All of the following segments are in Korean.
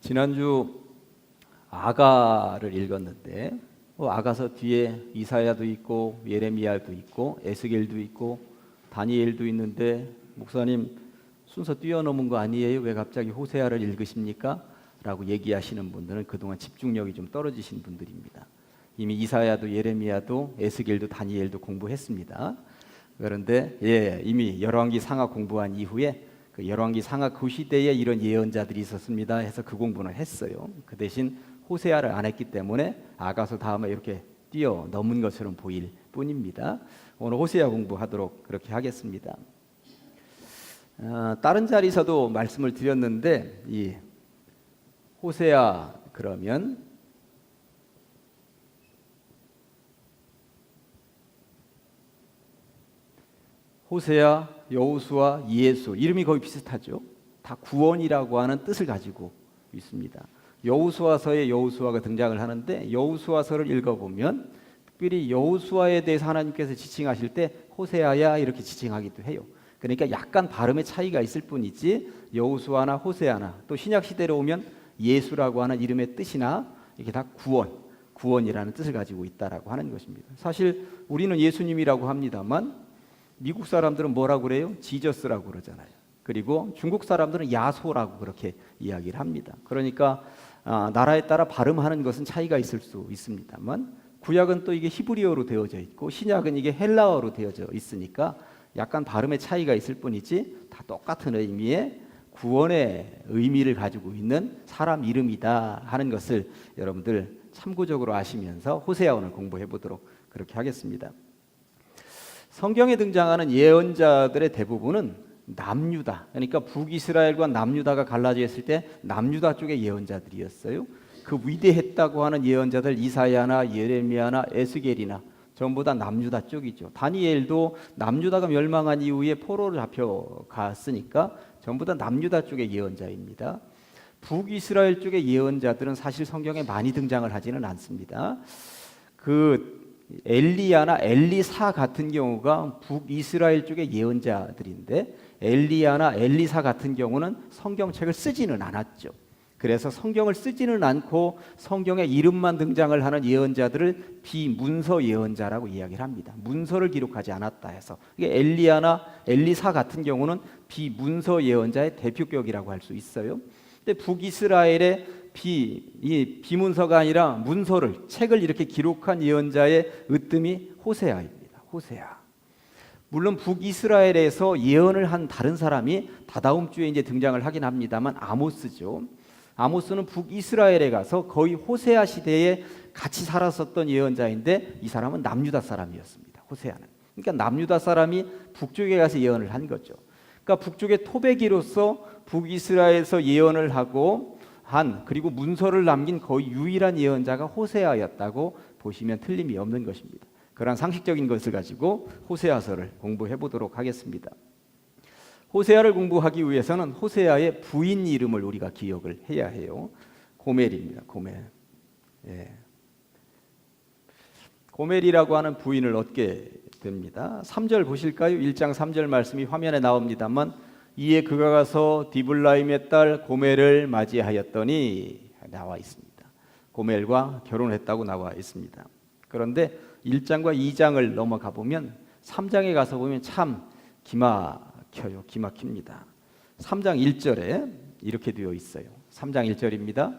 지난주 아가를 읽었는데 아가서 뒤에 이사야도 있고 예레미야도 있고 에스겔도 있고 다니엘도 있는데 목사님 순서 뛰어넘은 거 아니에요? 왜 갑자기 호세아를 읽으십니까? 라고 얘기하시는 분들은 그동안 집중력이 좀 떨어지신 분들입니다. 이미 이사야도 예레미야도 에스겔도 다니엘도 공부했습니다. 그런데 이미 열왕기 상하 공부한 이후에 그 열왕기 상하 그 시대에 이런 예언자들이 있었습니다 해서 그 공부는 했어요. 그 대신 호세아를 안 했기 때문에 아가서 다음에 이렇게 뛰어넘은 것처럼 보일 뿐입니다. 오늘 호세아 공부하도록 그렇게 하겠습니다. 다른 자리에서도 말씀을 드렸는데 이 호세아 그러면 호세아, 여호수아, 이에수 이름이 거의 비슷하죠. 다 구원이라고 하는 뜻을 가지고 있습니다. 여호수아서에 여호수아가 등장을 하는데 여호수아서를 읽어보면 특별히 여호수아에 대해서 하나님께서 지칭하실 때 호세아야 이렇게 지칭하기도 해요. 그러니까 약간 발음의 차이가 있을 뿐이지 여호수아나 호세아나 또 신약 시대로 오면 예수라고 하는 이름의 뜻이나 이게 다 구원이라는 뜻을 가지고 있다라고 하는 것입니다. 사실 우리는 예수님이라고 합니다만 미국 사람들은 뭐라고 그래요? 지저스라고 그러잖아요. 그리고 중국 사람들은 야소라고 그렇게 이야기를 합니다. 그러니까 나라에 따라 발음하는 것은 차이가 있을 수 있습니다만 구약은 또 이게 히브리어로 되어져 있고 신약은 이게 헬라어로 되어져 있으니까 약간 발음의 차이가 있을 뿐이지 다 똑같은 의미의 구원의 의미를 가지고 있는 사람 이름이다 하는 것을 여러분들 참고적으로 아시면서 호세아 오늘 공부해 보도록 그렇게 하겠습니다. 성경에 등장하는 예언자들의 대부분은 남유다, 그러니까 북이스라엘과 남유다가 갈라져 있을 때 남유다 쪽의 예언자들이었어요. 그 위대했다고 하는 예언자들 이사야나 예레미야나 에스겔이나 전부 다 남유다 쪽이죠. 다니엘도 남유다가 멸망한 이후에 포로로 잡혀갔으니까 전부 다 남유다 쪽의 예언자입니다. 북이스라엘 쪽의 예언자들은 사실 성경에 많이 등장을 하지는 않습니다. 그 엘리야나 엘리사 같은 경우가 북이스라엘 쪽의 예언자들인데 엘리야나 엘리사 같은 경우는 성경책을 쓰지는 않았죠. 그래서 성경을 쓰지는 않고 성경에 이름만 등장을 하는 예언자들을 비문서 예언자라고 이야기를 합니다. 문서를 기록하지 않았다 해서 이게 엘리야나 엘리사 같은 경우는 비문서 예언자의 대표격이라고 할 수 있어요. 근데 북이스라엘의 비문서가 아니라 문서를 책을 이렇게 기록한 예언자의 으뜸이 호세아입니다. 호세아. 물론 북이스라엘에서 예언을 한 다른 사람이 다다음 주에 이제 등장을 하긴 합니다만 아모스죠. 아모스는 북이스라엘에 가서 거의 호세아 시대에 같이 살았었던 예언자인데 이 사람은 남유다 사람이었습니다. 호세아는. 그러니까 남유다 사람이 북쪽에 가서 예언을 한 거죠. 그러니까 북쪽의 토백이로서 북이스라엘에서 예언을 하고 그리고 문서를 남긴 거의 유일한 예언자가 호세아였다고 보시면 틀림이 없는 것입니다. 그런 상식적인 것을 가지고 호세아서를 공부해 보도록 하겠습니다. 호세아를 공부하기 위해서는 호세아의 부인 이름을 우리가 기억을 해야 해요. 고멜입니다. 고멜. 고멜이라고 하는 부인을 얻게 됩니다. 3절 보실까요? 1장 3절 말씀이 화면에 나옵니다만 이에 그가 가서 디블라임의 딸 고멜을 맞이하였더니 나와 있습니다. 고멜과 결혼했다고 나와 있습니다. 그런데 1장과 2장을 넘어가 보면 3장에 가서 보면 참 기막힙니다. 3장 1절에 이렇게 되어 있어요. 3장 1절입니다.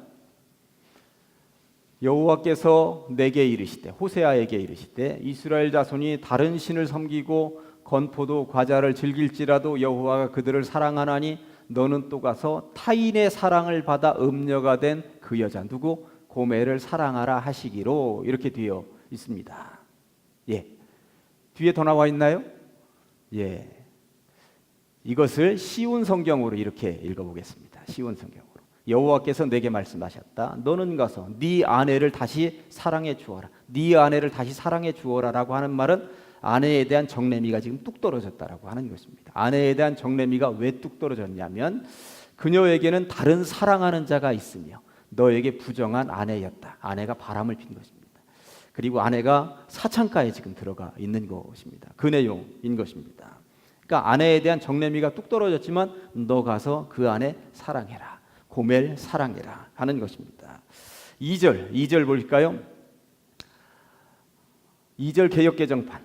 여호와께서 내게 이르시되 호세아에게 이르시되 이스라엘 자손이 다른 신을 섬기고 건포도 과자를 즐길지라도 여호와가 그들을 사랑하나니 너는 또 가서 타인의 사랑을 받아 음녀가 된 그 여자 누구? 고멜을 사랑하라 하시기로 이렇게 되어 있습니다. 뒤에 더 나와 있나요? 이것을 쉬운 성경으로 이렇게 읽어보겠습니다. 쉬운 성경으로. 여호와께서 내게 말씀하셨다. 너는 가서 네 아내를 다시 사랑해 주어라. 네 아내를 다시 사랑해 주어라라고 하는 말은 아내에 대한 정내미가 지금 뚝 떨어졌다라고 하는 것입니다. 아내에 대한 정내미가 왜 뚝 떨어졌냐면 그녀에게는 다른 사랑하는 자가 있으며 너에게 부정한 아내였다. 아내가 바람을 핀 것입니다. 그리고 아내가 사창가에 지금 들어가 있는 것입니다. 그 내용인 것입니다. 그러니까 아내에 대한 정내미가 뚝 떨어졌지만 너 가서 그 아내 사랑해라. 고멜 사랑해라 하는 것입니다. 2절 볼까요? 2절 개역개정판.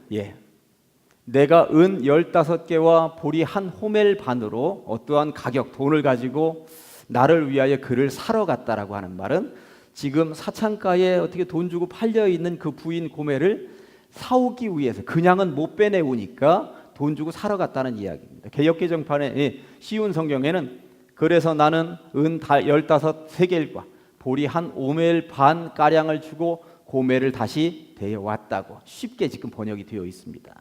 내가 은 15개와 보리 한 호멜 반으로 어떠한 가격, 돈을 가지고 나를 위하여 그를 사러 갔다라고 하는 말은 지금 사창가에 어떻게 돈 주고 팔려 있는 그 부인 고멜을 사오기 위해서, 그냥은 못 빼내오니까 돈 주고 사러 갔다는 이야기입니다. 개역개정판에 쉬운 성경에는 그래서 나는 은 15세겔과 보리 한 오멜 반 가량을 주고 고멜을 다시 데려왔다고 쉽게 지금 번역이 되어 있습니다.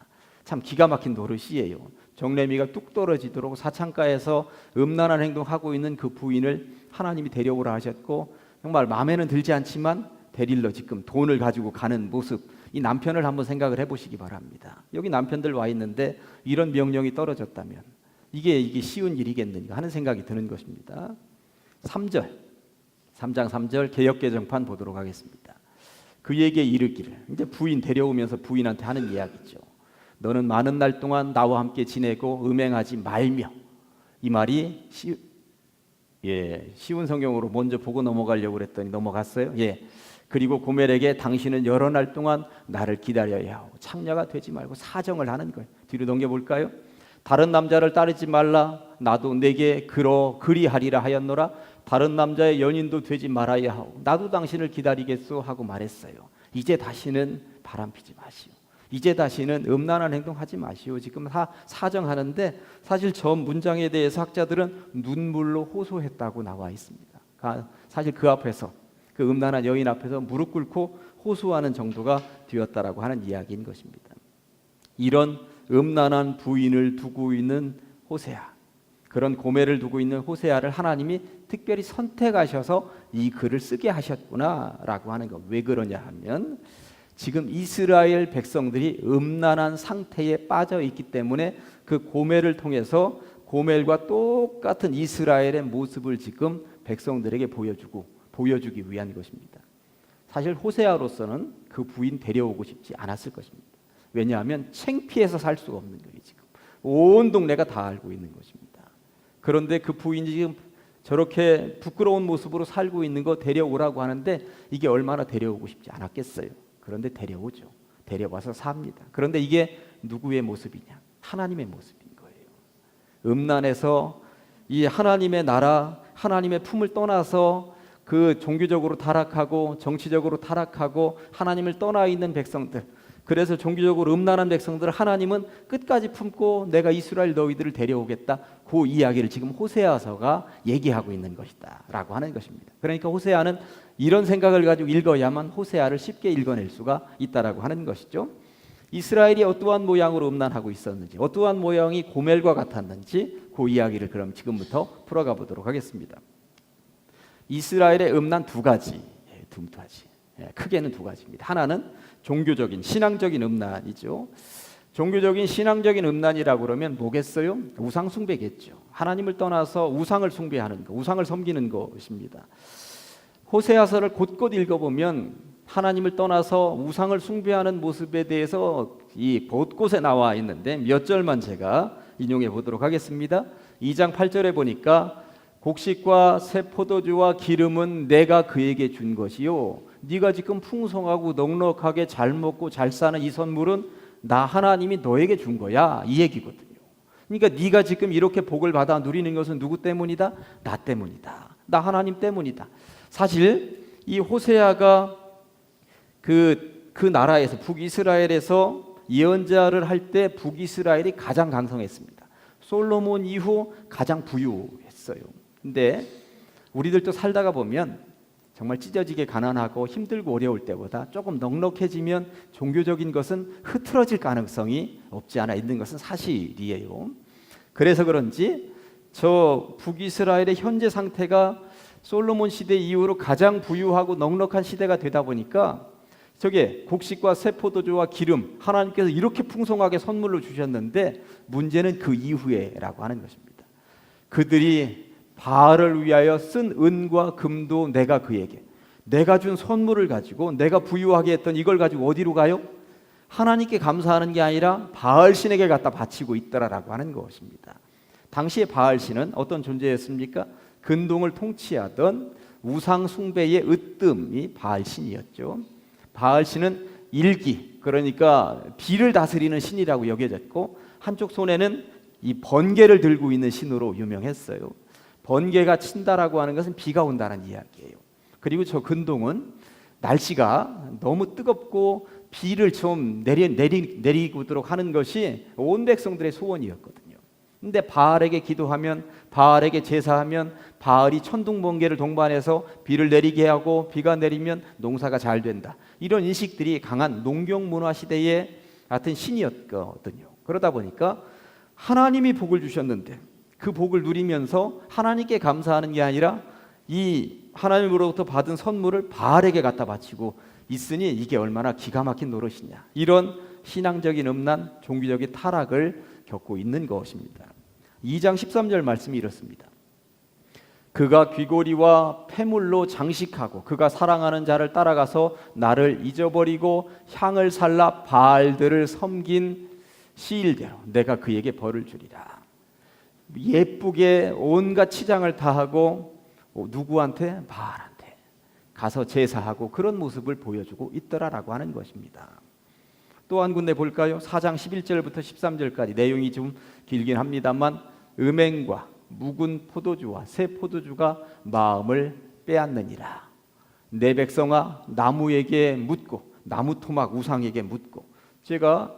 참 기가 막힌 노릇이에요. 정레미가 뚝 떨어지도록 사창가에서 음란한 행동하고 있는 그 부인을 하나님이 데려오라 하셨고, 정말 마음에는 들지 않지만 데릴러 지금 돈을 가지고 가는 모습, 이 남편을 한번 생각을 해보시기 바랍니다. 여기 남편들 와 있는데 이런 명령이 떨어졌다면 이게 쉬운 일이겠는가 하는 생각이 드는 것입니다. 3장 3절 개역개정판 보도록 하겠습니다. 그에게 이르기를, 이제 부인 데려오면서 부인한테 하는 이야기죠. 너는 많은 날 동안 나와 함께 지내고 음행하지 말며. 이 말이 쉬운 성경으로 먼저 보고 넘어가려고 그랬더니 넘어갔어요. 그리고 고멜에게 당신은 여러 날 동안 나를 기다려야 하고 창녀가 되지 말고 사정을 하는 거예요. 뒤로 넘겨볼까요? 다른 남자를 따르지 말라. 나도 내게 그리하리라 하였노라. 다른 남자의 연인도 되지 말아야 하고 나도 당신을 기다리겠소 하고 말했어요. 이제 다시는 바람피지 마시오. 이제 다시는 음란한 행동하지 마시오. 지금 사정하는데 사실 저 문장에 대해서 학자들은 눈물로 호소했다고 나와 있습니다. 사실 그 앞에서, 그 음란한 여인 앞에서 무릎 꿇고 호소하는 정도가 되었다라고 하는 이야기인 것입니다. 이런 음란한 부인을 두고 있는 호세아, 그런 고멜을 두고 있는 호세아를 하나님이 특별히 선택하셔서 이 글을 쓰게 하셨구나라고 하는 것. 왜 그러냐 하면 지금 이스라엘 백성들이 음란한 상태에 빠져 있기 때문에 그 고멜을 통해서 고멜과 똑같은 이스라엘의 모습을 지금 백성들에게 보여주기 위한 것입니다. 사실 호세아로서는 그 부인 데려오고 싶지 않았을 것입니다. 왜냐하면 창피해서 살 수가 없는 거예요. 지금 온 동네가 다 알고 있는 것입니다. 그런데 그 부인이 지금 저렇게 부끄러운 모습으로 살고 있는 거 데려오라고 하는데 이게 얼마나 데려오고 싶지 않았겠어요. 그런데 데려오죠. 데려와서 삽니다. 그런데 이게 누구의 모습이냐? 하나님의 모습인 거예요. 음란에서 이 하나님의 나라, 하나님의 품을 떠나서 그 종교적으로 타락하고 정치적으로 타락하고 하나님을 떠나 있는 백성들, 그래서 종교적으로 음란한 백성들을 하나님은 끝까지 품고 내가 이스라엘 너희들을 데려오겠다, 그 이야기를 지금 호세아서가 얘기하고 있는 것이다 라고 하는 것입니다. 그러니까 호세아는 이런 생각을 가지고 읽어야만 호세아를 쉽게 읽어낼 수가 있다라고 하는 것이죠. 이스라엘이 어떠한 모양으로 음란하고 있었는지, 어떠한 모양이 고멜과 같았는지 그 이야기를 그럼 지금부터 풀어가 보도록 하겠습니다. 이스라엘의 음란 두 가지, 크게는 두 가지입니다. 하나는 종교적인 신앙적인 음란이죠. 종교적인 신앙적인 음란이라고 그러면 뭐겠어요? 우상 숭배겠죠. 하나님을 떠나서 우상을 숭배하는 것, 우상을 섬기는 것입니다. 호세아서를 곳곳 읽어보면 하나님을 떠나서 우상을 숭배하는 모습에 대해서 이 곳곳에 나와 있는데 몇 절만 제가 인용해 보도록 하겠습니다. 2장 8절에 보니까 곡식과 새 포도주와 기름은 내가 그에게 준 것이요, 네가 지금 풍성하고 넉넉하게 잘 먹고 잘 사는 이 선물은 나 하나님이 너에게 준 거야, 이 얘기거든요. 그러니까 네가 지금 이렇게 복을 받아 누리는 것은 누구 때문이다? 나 때문이다. 나 하나님 때문이다. 사실 이 호세아가 그 나라에서, 북이스라엘에서 예언자를 할 때 북이스라엘이 가장 강성했습니다. 솔로몬 이후 가장 부유했어요. 근데 우리들도 살다가 보면 정말 찢어지게 가난하고 힘들고 어려울 때보다 조금 넉넉해지면 종교적인 것은 흐트러질 가능성이 없지 않아 있는 것은 사실이에요. 그래서 그런지 저 북이스라엘의 현재 상태가 솔로몬 시대 이후로 가장 부유하고 넉넉한 시대가 되다 보니까 저게 곡식과 새 포도주와 기름, 하나님께서 이렇게 풍성하게 선물로 주셨는데 문제는 그 이후에라고 하는 것입니다. 그들이 바알을 위하여 쓴 은과 금도 내가 그에게, 내가 준 선물을 가지고 내가 부유하게 했던 이걸 가지고 어디로 가요? 하나님께 감사하는 게 아니라 바알 신에게 갖다 바치고 있더라라고 하는 것입니다. 당시에 바알 신은 어떤 존재였습니까? 근동을 통치하던 우상 숭배의 으뜸이 바알신이었죠. 바알신은 일기, 그러니까 비를 다스리는 신이라고 여겨졌고, 한쪽 손에는 이 번개를 들고 있는 신으로 유명했어요. 번개가 친다라고 하는 것은 비가 온다는 이야기예요. 그리고 저 근동은 날씨가 너무 뜨겁고 비를 좀 내리도록 하는 것이 온 백성들의 소원이었거든요. 근데 바알에게 기도하면, 바알에게 제사하면 바알이 천둥 번개를 동반해서 비를 내리게 하고, 비가 내리면 농사가 잘 된다. 이런 인식들이 강한 농경 문화 시대의 같은 신이었거든요. 그러다 보니까 하나님이 복을 주셨는데 그 복을 누리면서 하나님께 감사하는 게 아니라 이 하나님으로부터 받은 선물을 바알에게 갖다 바치고 있으니 이게 얼마나 기가 막힌 노릇이냐. 이런 신앙적인 음란, 종교적인 타락을 겪고 있는 것입니다. 2장 13절 말씀이 이렇습니다. 그가 귀고리와 폐물로 장식하고 그가 사랑하는 자를 따라가서 나를 잊어버리고 향을 살라 바알들을 섬긴 시일대로 내가 그에게 벌을 주리라. 예쁘게 온갖 치장을 다하고 누구한테? 바알한테 가서 제사하고 그런 모습을 보여주고 있더라라고 하는 것입니다. 또 한 군데 볼까요? 4장 11절부터 13절까지 내용이 좀 길긴 합니다만, 음행과 묵은 포도주와 새 포도주가 마음을 빼앗느니라. 내 백성아 나무에게 묻고 나무 토막 우상에게 묻고. 제가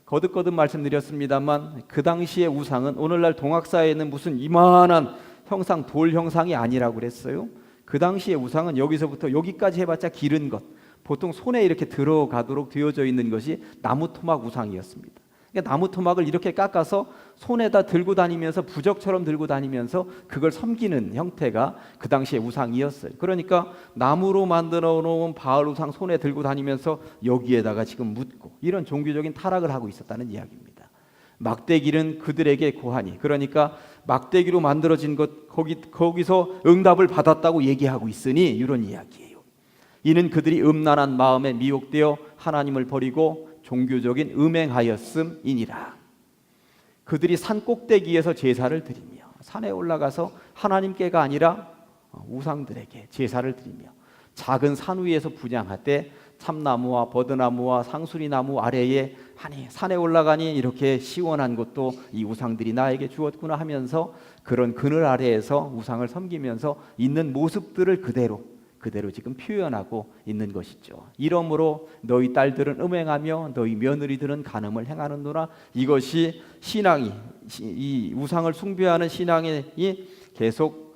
거듭거듭 말씀드렸습니다만 그 당시의 우상은 오늘날 동학사에는 무슨 이만한 형상, 돌 형상이 아니라고 그랬어요. 그 당시의 우상은 여기서부터 여기까지 해봤자 기른 것, 보통 손에 이렇게 들어가도록 되어져 있는 것이 나무 토막 우상이었습니다. 그러니까 나무 토막을 이렇게 깎아서 손에다 들고 다니면서 부적처럼 들고 다니면서 그걸 섬기는 형태가 그 당시의 우상이었어요. 그러니까 나무로 만들어 놓은 바알 우상 손에 들고 다니면서 여기에다가 지금 묻고, 이런 종교적인 타락을 하고 있었다는 이야기입니다. 막대기는 그들에게 고하니, 그러니까 막대기로 만들어진 것 거기서 응답을 받았다고 얘기하고 있으니 이런 이야기예요. 이는 그들이 음란한 마음에 미혹되어 하나님을 버리고 종교적인 음행하였음이니라. 그들이 산 꼭대기에서 제사를 드리며, 산에 올라가서 하나님께가 아니라 우상들에게 제사를 드리며, 작은 산 위에서 분향하되 참나무와 버드나무와 상수리나무 아래에 하니 산에 올라가니 이렇게 시원한 곳도 이 우상들이 나에게 주었구나 하면서 그런 그늘 아래에서 우상을 섬기면서 있는 모습들을 그대로 지금 표현하고 있는 것이죠. 이러므로 너희 딸들은 음행하며 너희 며느리들은 간음을 행하는도라. 이것이 신앙이, 이 우상을 숭배하는 신앙이 계속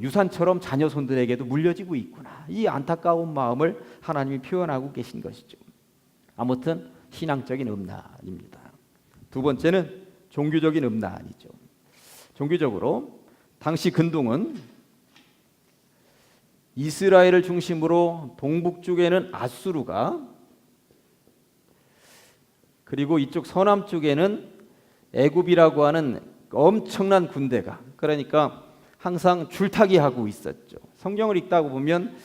유산처럼 자녀손들에게도 물려지고 있구나. 이 안타까운 마음을 하나님이 표현하고 계신 것이죠. 아무튼 신앙적인 음란입니다. 두 번째는 종교적인 음란이죠. 종교적으로 당시 근동은 이스라엘을 중심으로 동북 쪽에는 아수르가, 그리고 이쪽 서남 쪽에는 애굽이라고 하는 엄청난 군대가, 그러니까 항상 줄타기하고 있었죠. 성경을 읽다 보면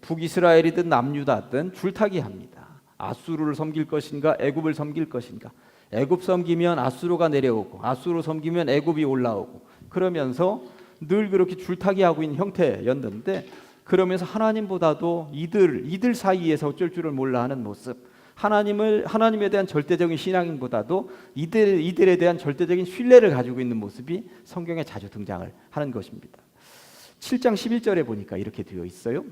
북이스라엘이든 남유다든 줄타기합니다. 아수르를 섬길 것인가 애굽을 섬길 것인가. 애굽 섬기면 아수르가 내려오고 아수르 섬기면 애굽이 올라오고, 그러면서 늘 그렇게 줄타기하고 있는 형태였는데, 그러면서 하나님보다도 이들 사이에서 어쩔 줄을 몰라 하는 모습, 하나님에 대한 절대적인 신앙인보다도 이들에 대한 절대적인 신뢰를 가지고 있는 모습이 성경에 자주 등장을 하는 것입니다. 7장 11절에 보니까 이렇게 되어 있어요.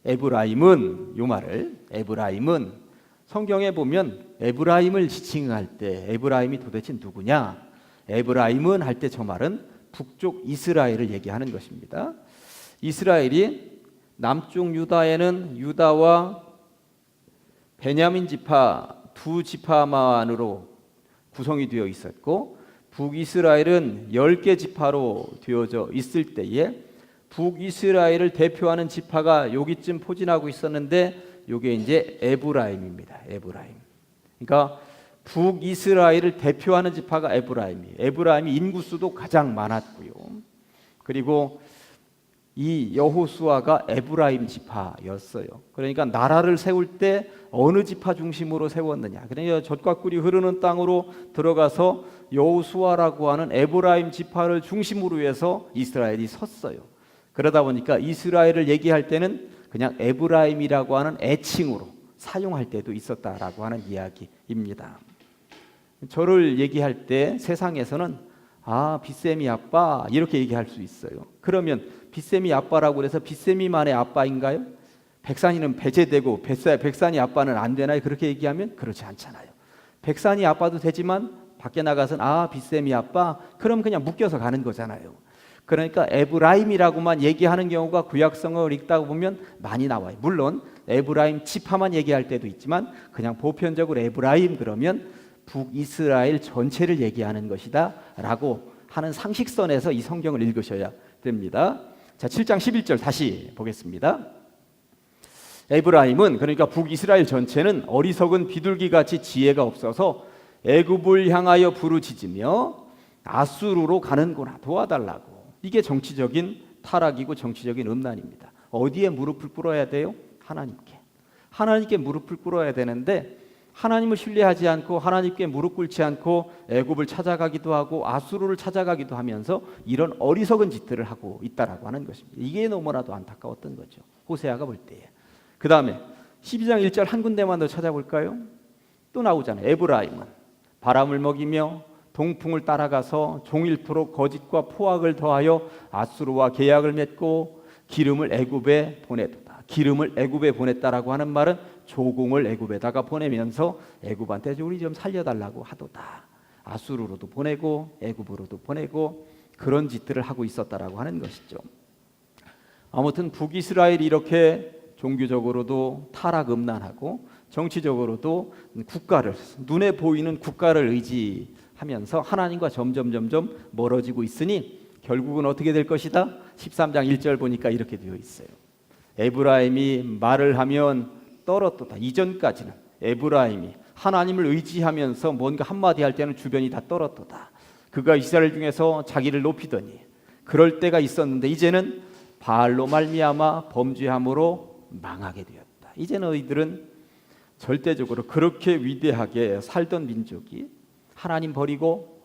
에브라임은, 요 말을, 에브라임은, 성경에 보면 에브라임을 지칭할 때 에브라임이 도대체 누구냐? 에브라임은 할 때 저 말은 북쪽 이스라엘을 얘기하는 것입니다. 이스라엘이 남쪽 유다에는 유다와 베냐민 지파 두 지파만으로 구성이 되어 있었고, 북이스라엘은 10개 지파로 되어져 있을 때에 북이스라엘을 대표하는 지파가 여기쯤 포진하고 있었는데, 이게 이제 에브라임입니다. 에브라임. 그러니까 북이스라엘을 대표하는 지파가 에브라임이에요. 에브라임이 인구수도 가장 많았고요. 그리고 이 여호수아가 에브라임 지파였어요. 그러니까 나라를 세울 때 어느 지파 중심으로 세웠느냐. 그러니까 젖과 꿀이 흐르는 땅으로 들어가서 여호수아라고 하는 에브라임 지파를 중심으로 해서 이스라엘이 섰어요. 그러다 보니까 이스라엘을 얘기할 때는 그냥 에브라임이라고 하는 애칭으로 사용할 때도 있었다라고 하는 이야기입니다. 저를 얘기할 때 세상에서는 빗샘이 아빠 이렇게 얘기할 수 있어요. 그러면 빗샘이 아빠라고 해서 빗샘이만의 아빠인가요? 백산이는 배제되고 백산이 아빠는 안 되나요? 그렇게 얘기하면 그렇지 않잖아요. 백산이 아빠도 되지만 밖에 나가서는 빗샘이 아빠 그럼 그냥 묶여서 가는 거잖아요. 그러니까 에브라임이라고만 얘기하는 경우가 구약성을 읽다 보면 많이 나와요. 물론 에브라임 지파만 얘기할 때도 있지만 그냥 보편적으로 에브라임 그러면 북이스라엘 전체를 얘기하는 것이다 라고 하는 상식선에서 이 성경을 읽으셔야 됩니다. 자, 7장 11절 다시 보겠습니다. 에브라임은 그러니까 북이스라엘 전체는 어리석은 비둘기같이 지혜가 없어서 애굽을 향하여 부르짖으며 아수르로 가는구나 도와달라고. 이게 정치적인 타락이고 정치적인 음란입니다. 어디에 무릎을 꿇어야 돼요? 하나님께 무릎을 꿇어야 되는데 하나님을 신뢰하지 않고 하나님께 무릎 꿇지 않고 애굽을 찾아가기도 하고 아수르를 찾아가기도 하면서 이런 어리석은 짓들을 하고 있다라고 하는 것입니다. 이게 너무나도 안타까웠던 거죠. 호세아가 볼 때에. 그 다음에 12장 1절 한 군데만 더 찾아볼까요? 또 나오잖아요. 에브라임은 바람을 먹이며 동풍을 따라가서 종일토록 거짓과 포악을 더하여 아수르와 계약을 맺고 기름을 애굽에 보내도다. 기름을 애굽에 보냈다라고 하는 말은 조공을 애굽에다가 보내면서 애굽한테 우리 좀 살려달라고 하도다. 아수르로도 보내고 애굽으로도 보내고 그런 짓들을 하고 있었다라고 하는 것이죠. 아무튼 북이스라엘이 이렇게 종교적으로도 타락음란하고 정치적으로도 국가를 눈에 보이는 국가를 의지하면서 하나님과 점점 멀어지고 있으니 결국은 어떻게 될 것이다? 13장 1절 보니까 이렇게 되어 있어요. 에브라임이 말을 하면 떨었도다. 이전까지는 에브라임이 하나님을 의지하면서 뭔가 한마디 할 때는 주변이 다 떨었도다. 그가 이스라엘 중에서 자기를 높이더니 그럴 때가 있었는데 이제는 바알로 말미암아 범죄함으로 망하게 되었다. 이제 너희들은 절대적으로 그렇게 위대하게 살던 민족이 하나님 버리고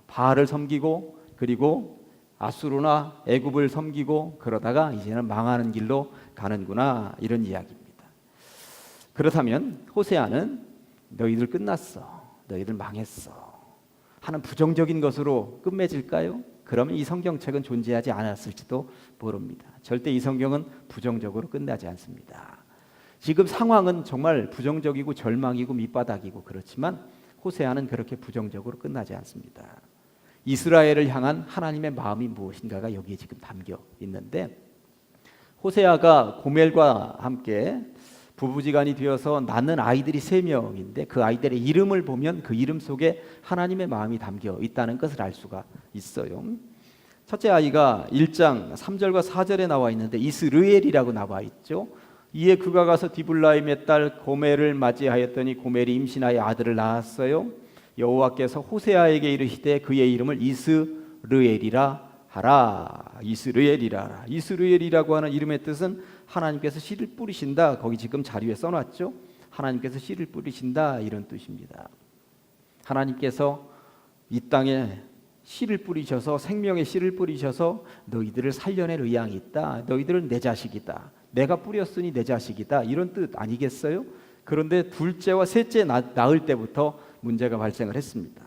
바알을 섬기고 그리고 아수르나 애굽을 섬기고 그러다가 이제는 망하는 길로 가는구나 이런 이야기입니다. 그렇다면 호세아는 너희들 끝났어, 너희들 망했어 하는 부정적인 것으로 끝맺을까요? 그러면 이 성경책은 존재하지 않았을지도 모릅니다. 절대 이 성경은 부정적으로 끝나지 않습니다. 지금 상황은 정말 부정적이고 절망이고 밑바닥이고 그렇지만 호세아는 그렇게 부정적으로 끝나지 않습니다. 이스라엘을 향한 하나님의 마음이 무엇인가가 여기에 지금 담겨 있는데 호세아가 고멜과 함께 부부지간이 되어서 낳는 아이들이 3명인데 그 아이들의 이름을 보면 그 이름 속에 하나님의 마음이 담겨 있다는 것을 알 수가 있어요. 첫째 아이가 1장 3절과 4절에 나와 있는데 이스르엘이라고 나와 있죠. 이에 그가 가서 디블라임의 딸 고멜을 맞이하였더니 고멜이 임신하여 아들을 낳았어요. 여호와께서 호세아에게 이르시되 그의 이름을 이스르엘이라 하라. 이스르엘이라. 이스르엘이라고 하는 이름의 뜻은 하나님께서 씨를 뿌리신다. 거기 지금 자료에 써놨죠. 하나님께서 씨를 뿌리신다 이런 뜻입니다. 하나님께서 이 땅에 씨를 뿌리셔서 생명의 씨를 뿌리셔서 너희들을 살려낼 의향이 있다. 너희들은 내 자식이다. 내가 뿌렸으니 내 자식이다. 이런 뜻 아니겠어요? 그런데 둘째와 셋째 낳을 때부터 문제가 발생을 했습니다.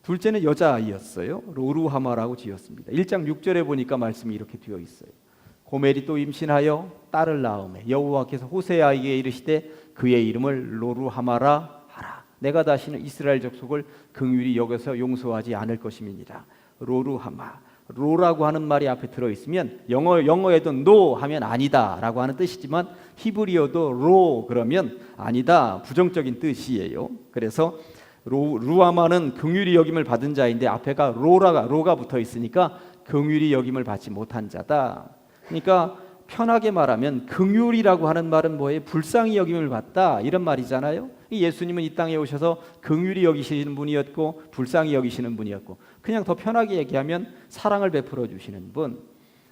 둘째는 여자아이였어요. 로루하마라고 지었습니다. 1장 6절에 보니까 말씀이 이렇게 되어 있어요. 고멜이 또 임신하여 딸을 낳음에 여호와께서 호세아에게 이르시되 그의 이름을 로루하마라 하라. 내가 다시는 이스라엘 족속을 긍휼히 여겨서 용서하지 않을 것임이니라. 로루하마. 로라고 하는 말이 앞에 들어있으면 영어에도 no 하면 아니다라고 하는 뜻이지만 히브리어도 로 그러면 아니다 부정적인 뜻이에요. 그래서 루아마는 긍휼히 여김을 받은 자인데 앞에가 로가 붙어 있으니까 긍휼히 여김을 받지 못한 자다. 그러니까 편하게 말하면 긍휼이라고 하는 말은 뭐예요? 불쌍히 여김을 받다 이런 말이잖아요. 예수님은 이 땅에 오셔서 긍휼히 여기시는 분이었고 불쌍히 여기시는 분이었고 그냥 더 편하게 얘기하면 사랑을 베풀어 주시는 분.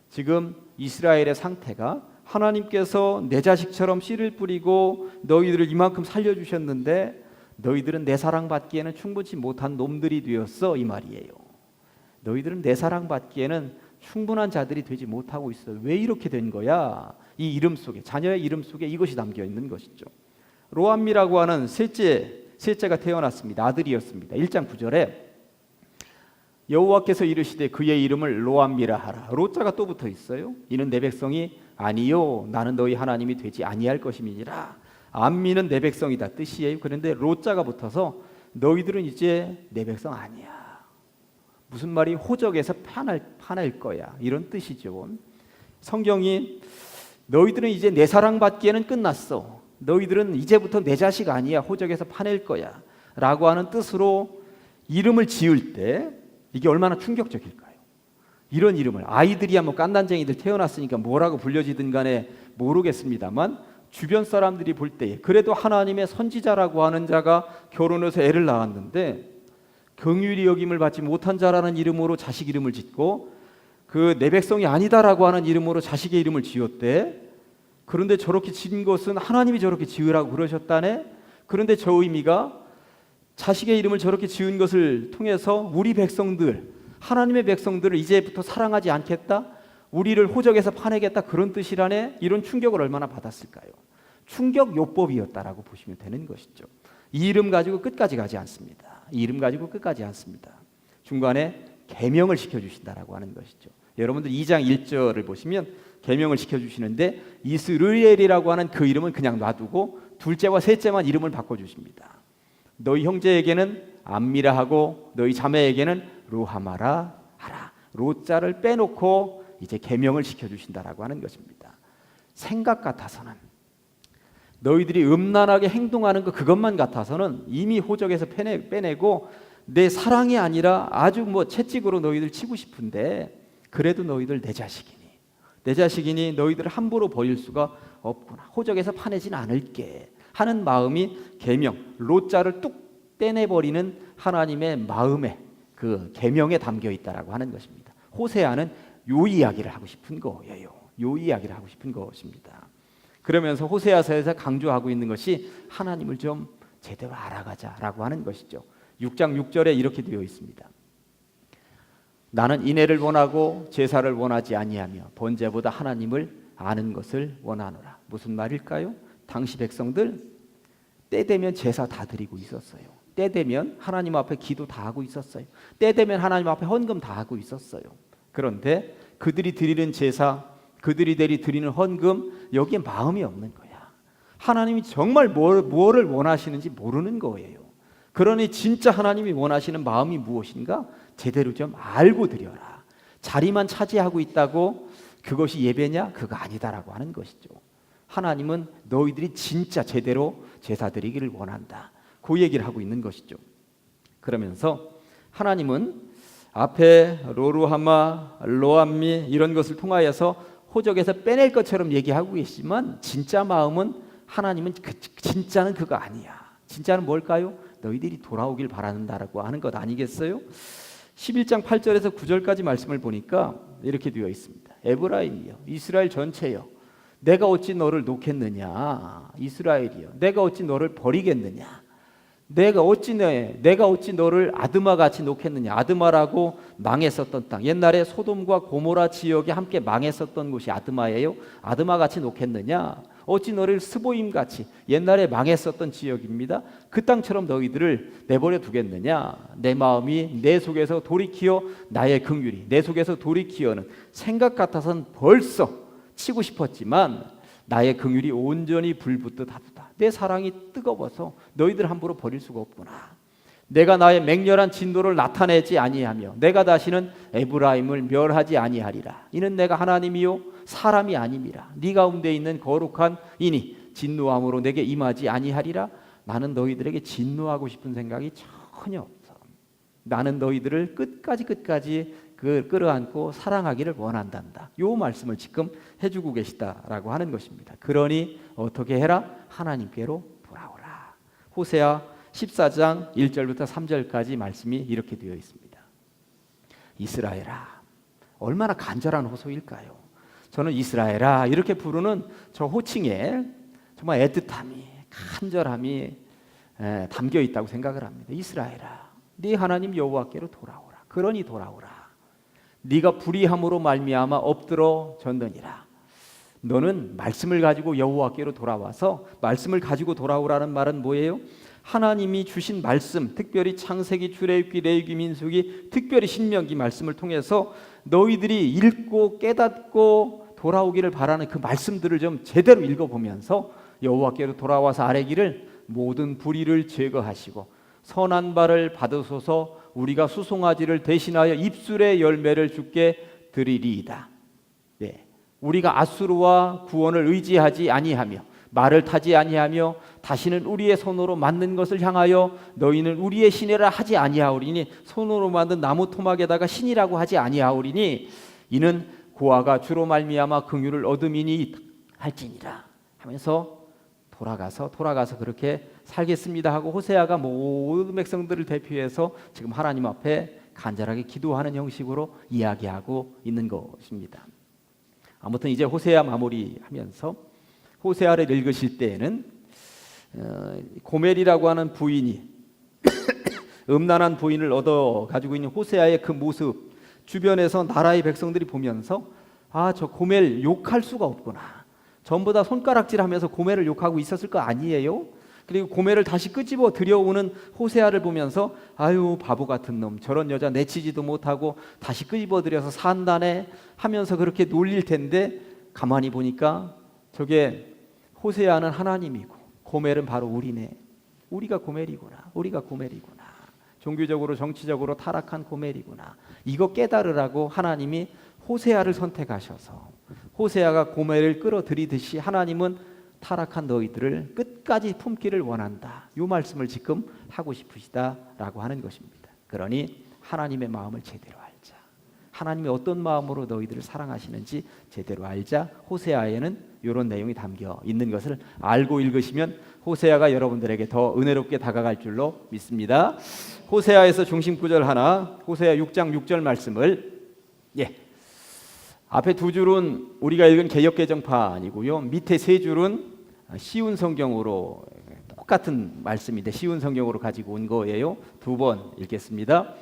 지금 이스라엘의 상태가 하나님께서 내 자식처럼 씨를 뿌리고 너희들을 이만큼 살려주셨는데 너희들은 내 사랑받기에는 충분치 못한 놈들이 되었어, 이 말이에요. 너희들은 내 사랑받기에는 충분한 자들이 되지 못하고 있어요. 왜 이렇게 된 거야? 이 이름 속에, 자녀의 이름 속에 이것이 담겨 있는 것이죠. 로암미라고 하는 셋째가 태어났습니다. 아들이었습니다. 1장 9절에 여호와께서 이르시되 그의 이름을 로암미라 하라. 로자가 또 붙어 있어요. 이는 내 백성이 아니요 나는 너희 하나님이 되지 아니할 것임이니라. 암미는 내 백성이다 뜻이에요. 그런데 로자가 붙어서 너희들은 이제 내 백성 아니야. 무슨 말이? 호적에서 파낼 거야, 이런 뜻이죠. 성경이 너희들은 이제 내 사랑받기에는 끝났어, 너희들은 이제부터 내 자식 아니야, 호적에서 파낼 거야 라고 하는 뜻으로 이름을 지을 때 이게 얼마나 충격적일까요? 이런 이름을, 아이들이야 뭐 깐난쟁이들 태어났으니까 뭐라고 불려지든 간에 모르겠습니다만 주변 사람들이 볼 때에 그래도 하나님의 선지자라고 하는 자가 결혼해서 애를 낳았는데 긍휼히 여김을 받지 못한 자라는 이름으로 자식 이름을 짓고 그 내 백성이 아니다라고 하는 이름으로 자식의 이름을 지었대. 그런데 저렇게 지은 것은 하나님이 저렇게 지으라고 그러셨다네. 그런데 저 의미가 자식의 이름을 저렇게 지은 것을 통해서 우리 백성들, 하나님의 백성들을 이제부터 사랑하지 않겠다, 우리를 호적에서 파내겠다, 그런 뜻이라네. 이런 충격을 얼마나 받았을까요? 충격요법이었다라고 보시면 되는 것이죠. 이 이름 가지고 끝까지 가지 않습니다. 이 이름 가지고 끝까지 않습니다. 중간에 계명을 시켜주신다라고 하는 것이죠. 여러분들 2장 1절을 보시면 계명을 시켜주시는데 이스르엘이라고 하는 그 이름은 그냥 놔두고 둘째와 셋째만 이름을 바꿔주십니다. 너희 형제에게는 암미라 하고 너희 자매에게는 루하마라 하라. 로자를 빼놓고 이제 계명을 시켜주신다라고 하는 것입니다. 생각 같아서는, 너희들이 음란하게 행동하는 것 그것만 같아서는 이미 호적에서 빼내고 내 사랑이 아니라 아주 뭐 채찍으로 너희들 치고 싶은데 그래도 너희들 내 자식이니 너희들을 함부로 버릴 수가 없구나, 호적에서 파내진 않을게 하는 마음이 계명, 로자를 뚝 떼내버리는 하나님의 마음에, 그 계명에 담겨 있다라고 하는 것입니다. 호세아는 요 이야기를 하고 싶은 거예요. 요 이야기를 하고 싶은 것입니다. 그러면서 호세아서에서 강조하고 있는 것이 하나님을 좀 제대로 알아가자라고 하는 것이죠. 6장 6절에 이렇게 되어 있습니다. 나는 인애를 원하고 제사를 원하지 아니하며 번제보다 하나님을 아는 것을 원하노라. 무슨 말일까요? 당시 백성들 때 되면 제사 다 드리고 있었어요. 때 되면 하나님 앞에 기도 다 하고 있었어요. 때 되면 하나님 앞에 헌금 다 하고 있었어요. 그런데 그들이 드리는 제사, 그들이 드리는 헌금, 여기에 마음이 없는 거야. 하나님이 정말 뭐를 원하시는지 모르는 거예요. 그러니 진짜 하나님이 원하시는 마음이 무엇인가 제대로 좀 알고 드려라. 자리만 차지하고 있다고 그것이 예배냐? 그거 아니다라고 하는 것이죠. 하나님은 너희들이 진짜 제대로 제사 드리기를 원한다, 그 얘기를 하고 있는 것이죠. 그러면서 하나님은 앞에 로루하마, 로암미 이런 것을 통하여서 호적에서 빼낼 것처럼 얘기하고 계시지만 진짜 마음은, 하나님은 진짜는 그거 아니야. 진짜는 뭘까요? 너희들이 돌아오길 바란다라고 하는 것 아니겠어요? 11장 8절에서 9절까지 말씀을 보니까 이렇게 되어 있습니다. 에브라임이여, 이스라엘 전체여, 내가 어찌 너를 놓겠느냐. 이스라엘이여, 내가 어찌 너를 버리겠느냐. 내가 어찌 너를 아드마같이 놓겠느냐. 아드마라고 망했었던 땅, 옛날에 소돔과 고모라 지역에 함께 망했었던 곳이 아드마예요. 아드마같이 놓겠느냐. 어찌 너를 스보임같이, 옛날에 망했었던 지역입니다, 그 땅처럼 너희들을 내버려 두겠느냐. 내 마음이 내 속에서 돌이키어 나의 긍휼이 내 속에서 돌이키어는 생각 같아서는 벌써 치고 싶었지만 나의 긍휼이 온전히 불붙듯 하도다. 내 사랑이 뜨거워서 너희들 함부로 버릴 수가 없구나. 내가 나의 맹렬한 진노를 나타내지 아니하며 내가 다시는 에브라임을 멸하지 아니하리라. 이는 내가 하나님이요 사람이 아님이라. 네 가운데 있는 거룩한 이니 진노함으로 내게 임하지 아니하리라. 나는 너희들에게 진노하고 싶은 생각이 전혀 없어. 나는 너희들을 끝까지 끌어안고 사랑하기를 원한단다. 요 말씀을 지금 해주고 계시다라고 하는 것입니다. 그러니 어떻게 해라? 하나님께로 돌아오라. 호세아 14장 1절부터 3절까지 말씀이 이렇게 되어 있습니다. 이스라엘아, 얼마나 간절한 호소일까요? 저는 이스라엘아 이렇게 부르는 저 호칭에 정말 애틋함이, 간절함이 담겨 있다고 생각을 합니다. 이스라엘아, 네 하나님 여호와께로 돌아오라. 그러니 돌아오라. 네가 불의함으로 말미암아 엎드러 졌느니라. 너는 말씀을 가지고 여호와께로 돌아와서, 말씀을 가지고 돌아오라는 말은 뭐예요? 하나님이 주신 말씀, 특별히 창세기, 출애굽기, 레위기, 민수기, 특별히 신명기 말씀을 통해서 너희들이 읽고 깨닫고 돌아오기를 바라는 그 말씀들을 좀 제대로 읽어보면서 여호와께로 돌아와서 아뢰기를 모든 불의를 제거하시고 선한 바를 받으소서. 우리가 수송아지를 대신하여 입술의 열매를 주께 드리리이다. 네. 우리가 아수르와 구원을 의지하지 아니하며 말을 타지 아니하며 다시는 우리의 손으로 만든 것을 향하여 너희는 우리의 신이라 하지 아니하오리니, 손으로 만든 나무 토막에다가 신이라고 하지 아니하오리니 이는 고아가 주로 말미암아 긍휼을 얻음이니 할지니라 하면서 돌아가서 그렇게 살겠습니다 하고 호세아가 모든 백성들을 대표해서 지금 하나님 앞에 간절하게 기도하는 형식으로 이야기하고 있는 것입니다. 아무튼 이제 호세아 마무리하면서 호세아를 읽으실 때에는 고멜이라고 하는 부인이 음란한 부인을 얻어 가지고 있는 호세아의 그 모습, 주변에서 나라의 백성들이 보면서 저 고멜 욕할 수가 없구나. 전부 다 손가락질하면서 고멜을 욕하고 있었을 거 아니에요? 그리고 고멜을 다시 끄집어 들여오는 호세아를 보면서 아유 바보 같은 놈, 저런 여자 내치지도 못하고 다시 끄집어 들여서 산다네 하면서 그렇게 놀릴 텐데, 가만히 보니까 저게 호세아는 하나님이고 고멜은 바로 우리네. 우리가 고멜이구나. 종교적으로 정치적으로 타락한 고멜이구나. 이거 깨달으라고 하나님이 호세아를 선택하셔서 호세아가 고멜을 끌어들이듯이 하나님은 타락한 너희들을 끝까지 품기를 원한다. 이 말씀을 지금 하고 싶으시다라고 하는 것입니다. 그러니 하나님의 마음을 제대로 알자. 하나님이 어떤 마음으로 너희들을 사랑하시는지 제대로 알자. 호세아에는 이런 내용이 담겨 있는 것을 알고 읽으시면 호세아가 여러분들에게 더 은혜롭게 다가갈 줄로 믿습니다. 호세아에서 중심 구절 하나, 호세아 6장 6절 말씀을 앞에 두 줄은 우리가 읽은 개역개정판이고요. 밑에 세 줄은 쉬운 성경으로 똑같은 말씀인데 쉬운 성경으로 가지고 온 거예요. 두 번 읽겠습니다.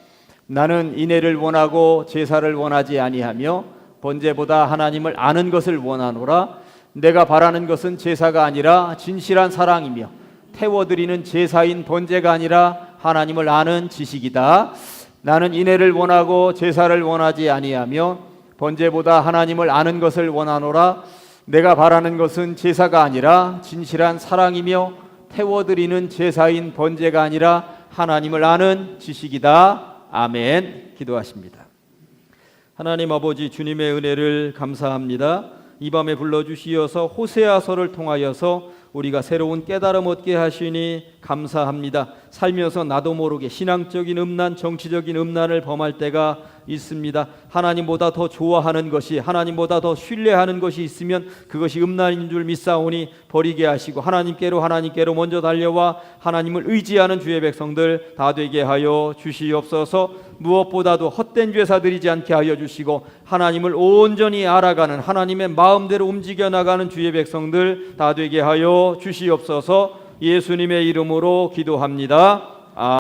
나는 인애를 원하고 제사를 원하지 아니하며 번제보다 하나님을 아는 것을 원하노라. 내가 바라는 것은 제사가 아니라 진실한 사랑이며 태워드리는 제사인 번제가 아니라 하나님을 아는 지식이다. 나는 인애를 원하고 제사를 원하지 아니하며 번제보다 하나님을 아는 것을 원하노라. 내가 바라는 것은 제사가 아니라 진실한 사랑이며 태워드리는 제사인 번제가 아니라 하나님을 아는 지식이다. 아멘. 기도하십니다. 하나님 아버지, 주님의 은혜를 감사합니다. 이 밤에 불러주시어서 호세아서를 통하여서 우리가 새로운 깨달음 얻게 하시니 감사합니다. 살면서 나도 모르게 신앙적인 음란, 정치적인 음란을 범할 때가 있습니다. 하나님보다 더 좋아하는 것이, 하나님보다 더 신뢰하는 것이 있으면 그것이 음란인 줄 믿사오니 버리게 하시고 하나님께로 먼저 달려와 하나님을 의지하는 주의 백성들 다 되게 하여 주시옵소서. 무엇보다도 헛된 죄사 드리지 않게 하여 주시고 하나님을 온전히 알아가는, 하나님의 마음대로 움직여 나가는 주의 백성들 다 되게 하여 주시옵소서. 예수님의 이름으로 기도합니다.